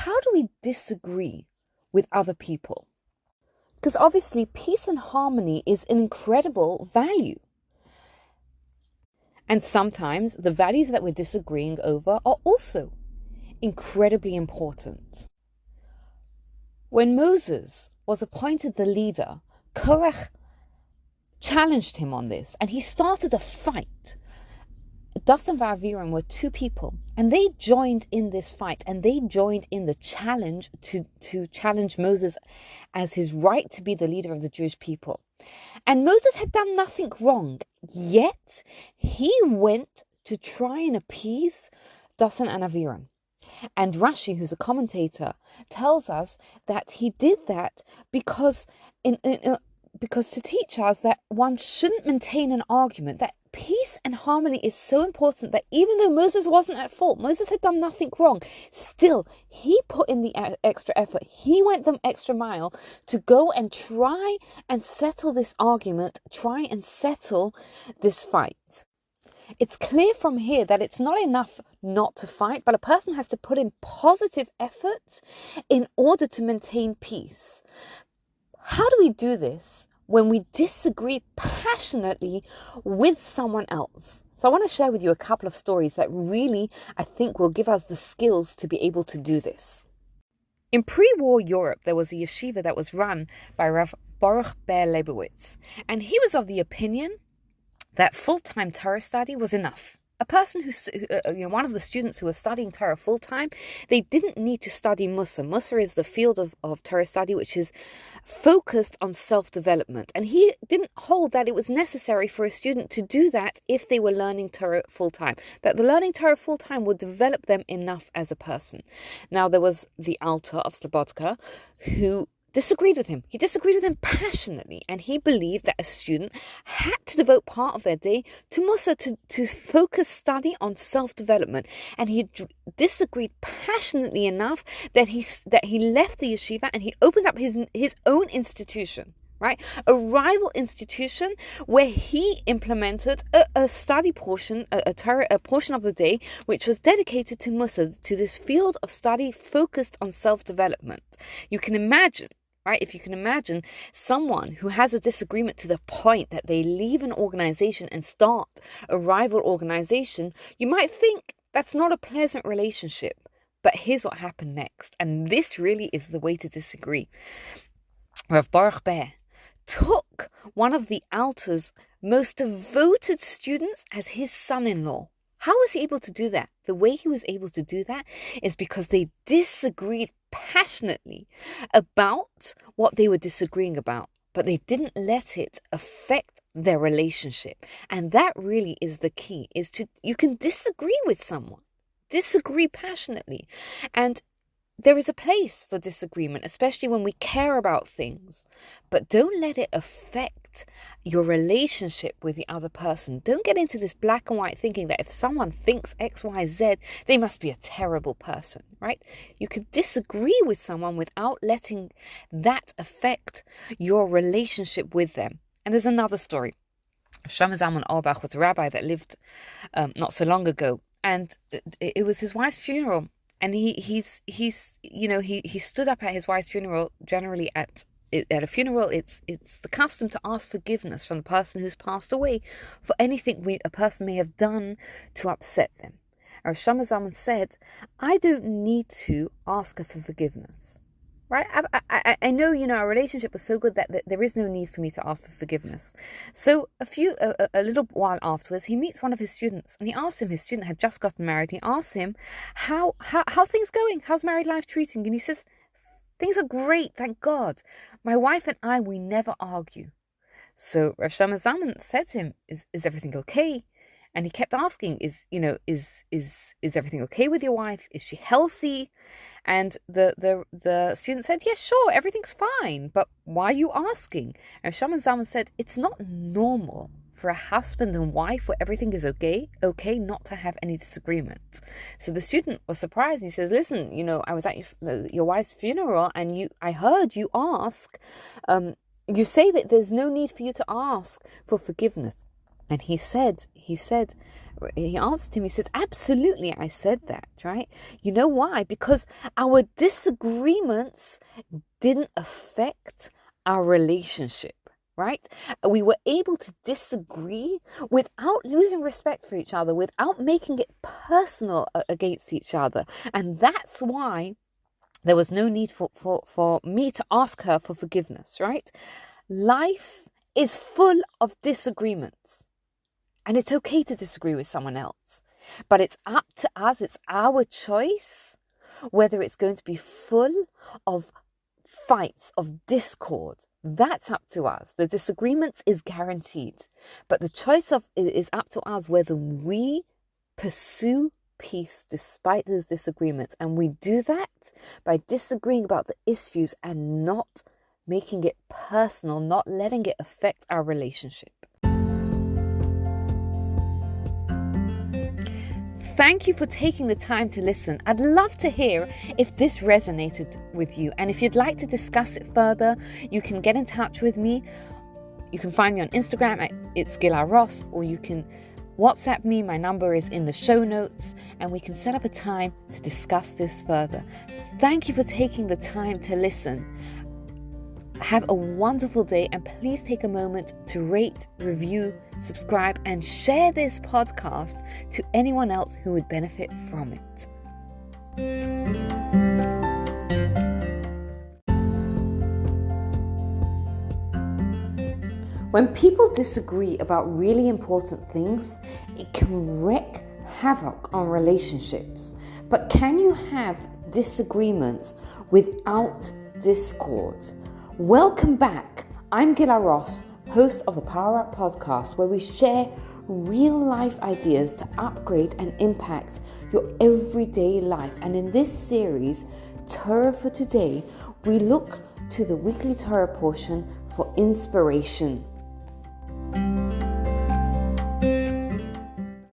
how do we disagree with other people? Because obviously peace and harmony is an incredible value. And sometimes the values that we're disagreeing over are also incredibly important. When Moses was appointed the leader, Korach challenged him on this, and he started a fight. Dathan and Aviram were two people, and they joined in this fight, and they joined in the challenge to challenge Moses as his right to be the leader of the Jewish people. And Moses had done nothing wrong, yet he went to try and appease Dathan and Aviram. And Rashi, who's a commentator, tells us that he did that because to teach us that one shouldn't maintain an argument, that peace and harmony is so important that even though Moses wasn't at fault, Moses had done nothing wrong, still he put in the extra effort. He went the extra mile to go and try and settle this argument, try and settle this fight. It's clear from here that it's not enough not to fight, but a person has to put in positive efforts in order to maintain peace. How do we do this when we disagree passionately with someone else? So I want to share with you a couple of stories that really, I think, will give us the skills to be able to do this. In pre-war Europe, there was a yeshiva that was run by Rav Baruch Ber Leibowitz, and he was of the opinion that full-time Torah study was enough. A person one of the students who was studying Torah full-time, they didn't need to study Mussar. Mussar is the field of Torah study which is focused on self-development. And he didn't hold that it was necessary for a student to do that if they were learning Torah full-time. That the learning Torah full-time would develop them enough as a person. Now, there was the Alter of Slobodka who disagreed with him. He disagreed with him passionately, and he believed that a student had to devote part of their day to Mussar, to focus study on self-development. And he disagreed passionately enough that he left the yeshiva and he opened up his own institution, right? A rival institution where he implemented a study portion, a portion of the day which was dedicated to Mussar, to this field of study focused on self-development. You can imagine, right? If you can imagine someone who has a disagreement to the point that they leave an organization and start a rival organization, you might think that's not a pleasant relationship. But here's what happened next. And this really is the way to disagree. Rav Baruch Ber took one of the Alter's most devoted students as his son-in-law. How was he able to do that? The way he was able to do that is because they disagreed passionately about what they were disagreeing about, but they didn't let it affect their relationship. And that really is the key, you can disagree with someone, disagree passionately. And there is a place for disagreement, especially when we care about things, but don't let it affect your relationship with the other person. Don't get into this black and white thinking that if someone thinks X, Y, Z, they must be a terrible person, right? You could disagree with someone without letting that affect your relationship with them. And there's another story. Shlomo Zalman Auerbach was a rabbi that lived not so long ago, and it was his wife's funeral. And he stood up at his wife's funeral. Generally at a funeral, it's the custom to ask forgiveness from the person who's passed away for anything a person may have done to upset them. Rav Shlomo Zalman said, I don't need to ask her for forgiveness. Right? I know, our relationship was so good that there is no need for me to ask for forgiveness. So a little while afterwards, he meets one of his students, and he asks him, his student had just gotten married, he asks him, how things going? How's married life treating? And he says, things are great, thank God. My wife and I, we never argue. So Rav Shlomo Zalman said to him, is everything okay? And he kept asking, is everything okay with your wife? Is she healthy? And the student said, yeah, sure, everything's fine, but why are you asking? And Shlomo Zalman said, it's not normal for a husband and wife where everything is okay not to have any disagreements. So the student was surprised. He says, listen, I was at your wife's funeral, and I heard you ask, you say that there's no need for you to ask for forgiveness. And he answered him, he said, absolutely, I said that, right? You know why? Because our disagreements didn't affect our relationship, right? We were able to disagree without losing respect for each other, without making it personal against each other. And that's why there was no need for me to ask her for forgiveness, right? Life is full of disagreements. And it's okay to disagree with someone else. But it's up to us, it's our choice, whether it's going to be full of fights, of discord. That's up to us. The disagreements is guaranteed. But the choice is up to us whether we pursue peace despite those disagreements. And we do that by disagreeing about the issues and not making it personal, not letting it affect our relationship. Thank you for taking the time to listen. I'd love to hear if this resonated with you. And if you'd like to discuss it further, you can get in touch with me. You can find me on Instagram at It's Gila Ross, or you can WhatsApp me. My number is in the show notes, and we can set up a time to discuss this further. Thank you for taking the time to listen. Have a wonderful day, and please take a moment to rate, review, subscribe, and share this podcast to anyone else who would benefit from it. When people disagree about really important things, it can wreak havoc on relationships. But can you have disagreements without discord? Welcome back. I'm Gila Ross, host of the Power Up podcast, where we share real life ideas to upgrade and impact your everyday life. And in this series, Torah for Today, we look to the weekly Torah portion for inspiration.